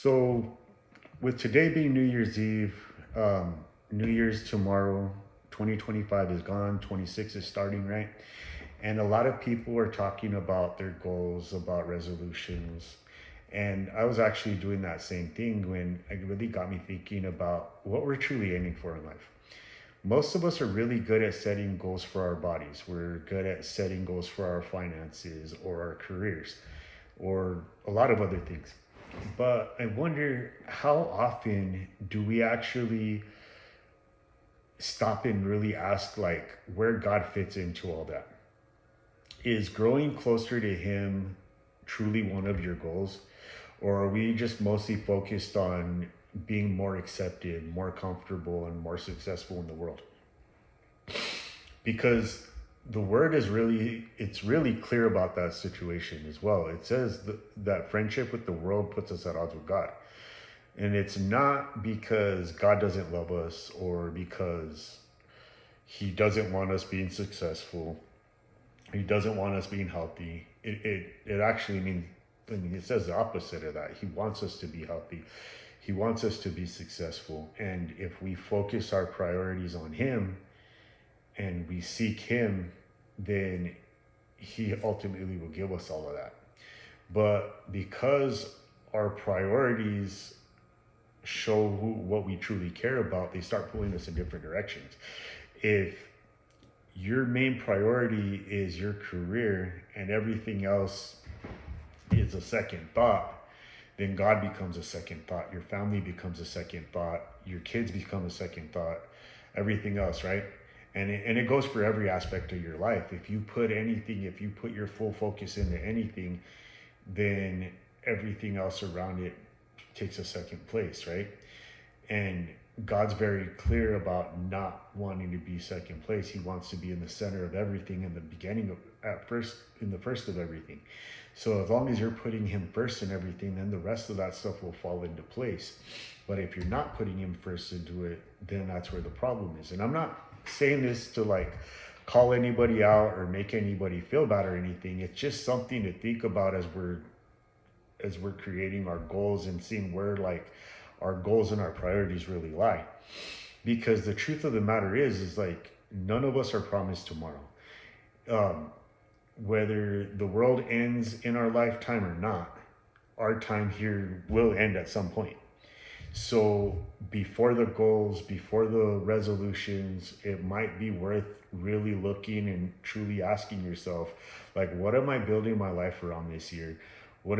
So, with today being New Year's Eve, New Year's tomorrow, 2025 is gone, 26 is starting, right? And a lot of people are talking about their goals, about resolutions. And I was actually doing that same thing when it really got me thinking about what we're truly aiming for in life. Most of us are really good at setting goals for our bodies. We're good at setting goals for our finances or our careers or a lot of other things. But I wonder, how often do we actually stop and really ask, like, where God fits into all that? Is growing closer to Him truly one of your goals? Or are we just mostly focused on being more accepted, more comfortable, and more successful in the world? Because the word is really, it's really clear about that situation as well. It says that friendship with the world puts us at odds with God. And it's not because God doesn't love us or because He doesn't want us being successful. He doesn't want us being healthy. It actually means, I mean, it says the opposite of that. He wants us to be healthy. He wants us to be successful. And if we focus our priorities on Him and we seek Him, then He ultimately will give us all of that. But because our priorities show what we truly care about, they start pulling us in different directions. If your main priority is your career and everything else is a second thought, then God becomes a second thought. Your family becomes a second thought. Your kids become a second thought. Everything else, right? And it goes for every aspect of your life. If you put your full focus into anything, then everything else around it takes a second place, right? And God's very clear about not wanting to be second place. He wants to be in the center of everything, in the beginning of in the first of everything. So as long as you're putting Him first in everything, then the rest of that stuff will fall into place. But if you're not putting Him first into it, then that's where the problem is. And I'm not saying this to like call anybody out or make anybody feel bad or anything. It's just something to think about as we're creating our goals and seeing where like our goals and our priorities really lie. Because the truth of the matter is like none of us are promised tomorrow. Um, Whether the world ends in our lifetime or not, our time here will end at some point. So before the goals, before the resolutions, it might be worth really looking and truly asking yourself, like, what am I building my life around this year? What